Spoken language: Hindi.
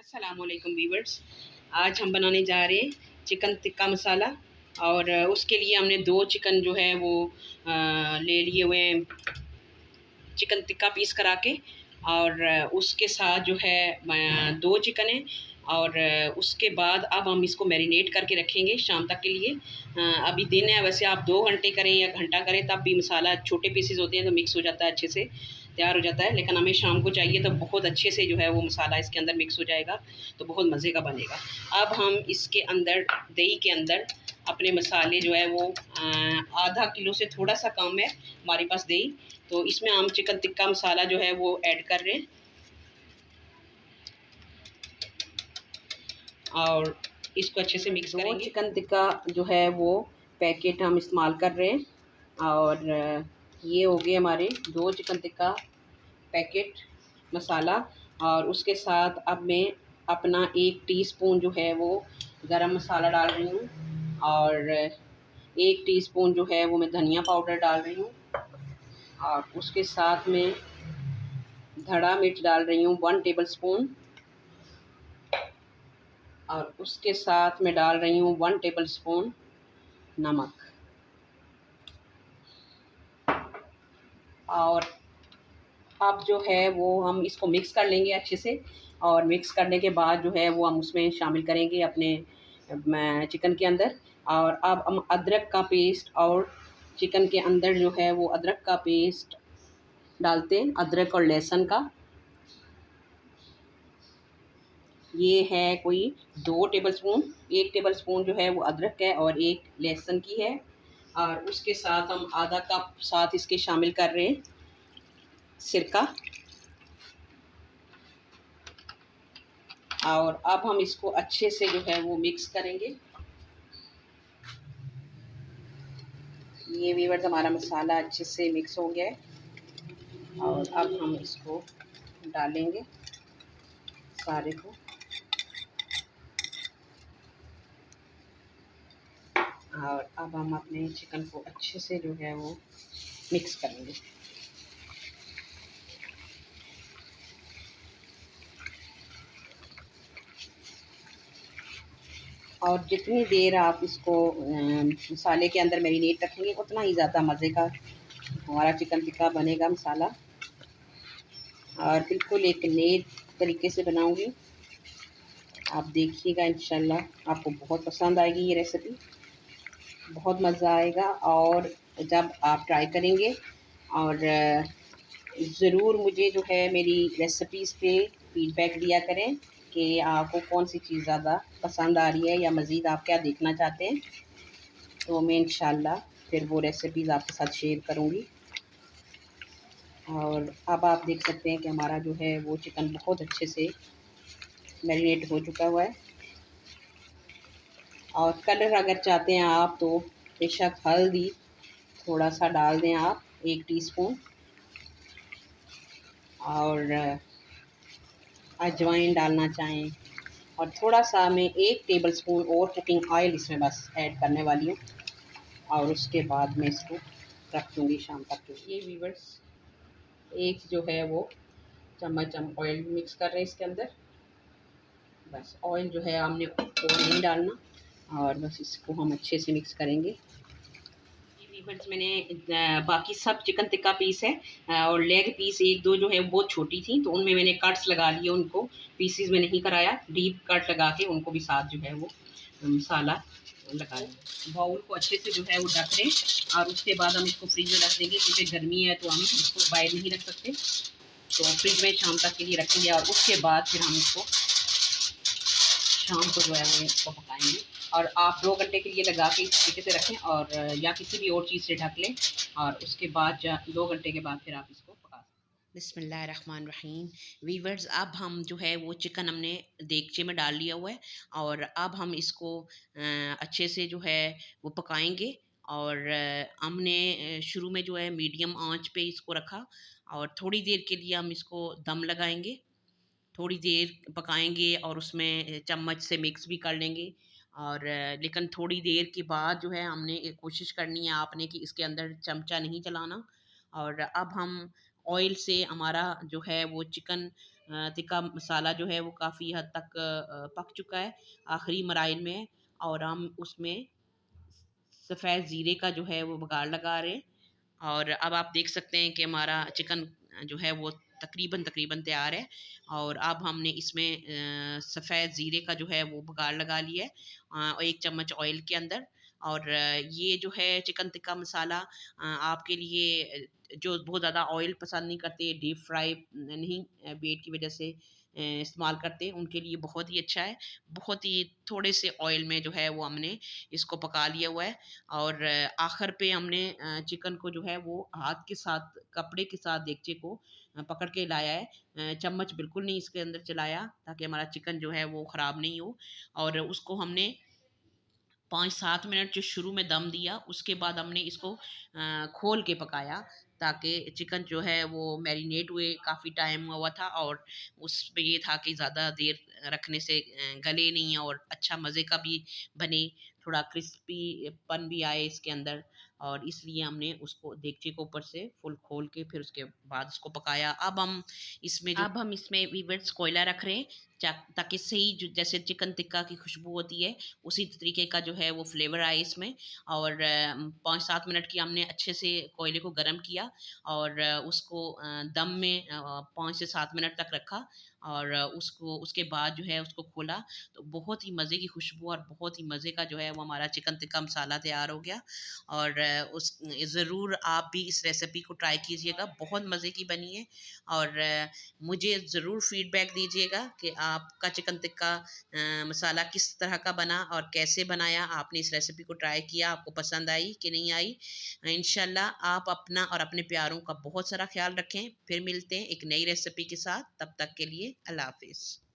अस्सलाम वालेकुम वीवर्स। आज हम बनाने जा रहे हैं चिकन टिक्का मसाला। और उसके लिए हमने 2 चिकन जो है वो ले लिए हुए हैं, चिकन टिक्का पीस करा के। और उसके साथ जो है 2 चिकन है। और उसके बाद अब हम इसको मैरिनेट करके रखेंगे शाम तक के लिए। अभी दिन है, वैसे आप 2 घंटे करें या घंटा करें तब भी मसाला, छोटे पीसेस होते हैं तो मिक्स हो जाता है, अच्छे से तैयार हो जाता है। लेकिन हमें शाम को चाहिए तो बहुत अच्छे से जो है वो मसाला इसके अंदर मिक्स हो जाएगा, तो बहुत मज़े का बनेगा। अब हम इसके अंदर, दही के अंदर अपने मसाले जो है वो आधा किलो से थोड़ा सा कम है हमारे पास दही, तो इसमें हम चिकन टिक्का मसाला जो है वो ऐड कर रहे हैं। और इसको अच्छे से मिक्स करेंगे। चिकन टिक्का जो है वो पैकेट हम इस्तेमाल कर रहे हैं। और ये हो गए हमारे 2 चिकन टिक्का पैकेट मसाला। और उसके साथ अब मैं अपना 1 टीस्पून जो है वो गरम मसाला डाल रही हूँ। और 1 टीस्पून जो है वो मैं धनिया पाउडर डाल रही हूँ। और उसके साथ में धड़ा मिर्च डाल रही हूँ 1 टेबलस्पून। और उसके साथ में डाल रही हूँ 1 टेबलस्पून नमक। और अब जो है वो हम इसको मिक्स कर लेंगे अच्छे से। और मिक्स करने के बाद जो है वो हम उसमें शामिल करेंगे अपने चिकन के अंदर। और अब हम अदरक का पेस्ट, और चिकन के अंदर जो है वो अदरक का पेस्ट डालते हैं, अदरक और लहसुन का। ये है कोई 2 टेबलस्पून, 1 टेबलस्पून जो है वो अदरक है और 1 लहसुन की है। और उसके साथ हम आधा कप साथ इसके शामिल कर रहे हैं सिरका। और अब हम इसको अच्छे से जो है वो मिक्स करेंगे। ये वीवर्स हमारा मसाला अच्छे से मिक्स हो गया है। और अब हम इसको डालेंगे सारे को। और अब हम अपने चिकन को अच्छे से जो है वो मिक्स करेंगे। और जितनी देर आप इसको मसाले के अंदर मैरिनेट रखेंगे उतना ही ज़्यादा मज़े का हमारा चिकन टिक्का बनेगा मसाला। और बिल्कुल एक नए तरीके से बनाऊंगी, आप देखिएगा, इंशाल्लाह आपको बहुत पसंद आएगी ये रेसिपी, बहुत मज़ा आएगा। और जब आप ट्राई करेंगे, और ज़रूर मुझे जो है मेरी रेसिपीज़ पे फीडबैक दिया करें कि आपको कौन सी चीज़ ज़्यादा पसंद आ रही है या मज़ीद आप क्या देखना चाहते हैं। तो मैं इंशाल्लाह फिर वो रेसिपीज़ आपके साथ शेयर करूँगी। और अब आप देख सकते हैं कि हमारा जो है वो चिकन बहुत अच्छे से मैरिनेट हो चुका हुआ है। और कलर अगर चाहते हैं आप तो बेशक हल्दी थोड़ा सा डाल दें आप, 1 टीस्पून। और अजवाइन डालना चाहें, और थोड़ा सा मैं 1 टेबलस्पून और कुकिंग ऑयल इसमें बस ऐड करने वाली हूँ। और उसके बाद मैं इसको रख दूँगी शाम तक के लिए। वीवर्स, एक जो है वो चम्मच हम ऑयल मिक्स कर रहे हैं इसके अंदर। बस ऑयल जो है हमने और नहीं डालना, और बस इसको हम अच्छे से मिक्स करेंगे। वीवर्स, मैंने बाकी सब चिकन टिक्का पीस है, और लेग पीस 1-2 जो है बहुत छोटी थी तो उनमें मैंने कट्स लगा लिए, उनको पीसीज में नहीं कराया, डीप कट लगा के उनको भी साथ जो है वो मसाला लगा लिया। बाउल को अच्छे से जो है वो ढक दें। और उसके बाद हम इसको फ्रिज में रख देंगे, क्योंकि गर्मी है तो हम इसको बाहर नहीं रख सकते, तो फ्रिज में शाम तक के लिए रखेंगे। और उसके बाद फिर हम इसको शाम को जो है वो इसको पकाएंगे। और आप 2 घंटे के लिए लगा के इस तरीके से रखें, और या किसी भी और चीज़ से ढक लें। और उसके बाद 2 घंटे के बाद फिर आप इसको पका सकते। बिस्मिल्लाहिर्रहमानिर्रहीम। वीवर्स, अब हम जो है वो चिकन हमने देगचे में डाल लिया हुआ है। और अब हम इसको अच्छे से जो है वो पकाएंगे। और हमने शुरू में जो है मीडियम आंच पे इसको रखा, और थोड़ी देर के लिए हम इसको दम लगाएंगे, थोड़ी देर पकाएंगे और उसमें चम्मच से मिक्स भी कर लेंगे। और लेकिन थोड़ी देर के बाद जो है हमने एक कोशिश करनी है आपने कि इसके अंदर चमचा नहीं चलाना। और अब हम ऑयल से हमारा जो है वो चिकन टिक्का मसाला जो है वो काफ़ी हद तक पक चुका है, आखिरी मराइल में है। और हम उसमें सफ़ेद ज़ीरे का जो है वो बघार लगा रहे हैं। और अब आप देख सकते हैं कि हमारा चिकन जो है वो तकरीबन तकरीबन तैयार है। और अब हमने इसमें सफ़ेद ज़ीरे का जो है वो बघार लगा लिया है और 1 चम्मच ऑयल के अंदर। और ये जो है चिकन टिक्का मसाला आपके लिए जो बहुत ज़्यादा ऑयल पसंद नहीं करते, डीप फ्राई नहीं वेट की वजह से इस्तेमाल करते, उनके लिए बहुत ही अच्छा है। बहुत ही थोड़े से ऑयल में जो है वो हमने इसको पका लिया हुआ है। और आखिर पे हमने चिकन को जो है वो हाथ के साथ, कपड़े के साथ देगचे को पकड़ के लाया है। चम्मच बिल्कुल नहीं इसके अंदर चलाया, ताकि हमारा चिकन जो है वो ख़राब नहीं हो। और उसको हमने 5-7 मिनट जो शुरू में दम दिया, उसके बाद हमने इसको खोल के पकाया, ताकि चिकन जो है वो मैरिनेट हुए काफ़ी टाइम हुआ था। और उसमें ये था कि ज़्यादा देर रखने से गले नहीं और अच्छा मज़े का भी बने, थोड़ा क्रिस्पीपन भी आए इसके अंदर। और इसलिए हमने उसको देगचे को ऊपर से फुल खोल के फिर उसके बाद उसको पकाया। अब हम इसमें वीवर्स कोयला रख रहे हैं, ताकि सही जो जैसे चिकन टिक्का की खुशबू होती है, उसी तरीके का जो है वो फ्लेवर आए इसमें। और 5-7 मिनट की हमने अच्छे से कोयले को गर्म किया और उसको दम में 5 से 7 मिनट तक रखा। और उसको उसके बाद जो है उसको खोला, तो बहुत ही मज़े की खुशबू और बहुत ही मज़े का जो है वो हमारा चिकन टिक्का मसाला तैयार हो गया। और ज़रूर आप भी इस रेसिपी को ट्राई कीजिएगा, बहुत मज़े की बनी है। और मुझे ज़रूर फीडबैक दीजिएगा कि आपका चिकन टिक्का मसाला किस तरह का बना और कैसे बनाया, आपने इस रेसिपी को ट्राई किया, आपको पसंद आई कि नहीं आई। इंशाल्लाह आप अपना और अपने प्यारों का बहुत सारा ख्याल रखें। फिर मिलते हैं एक नई रेसिपी के साथ, तब तक के लिए अल्लाह हाफिज़।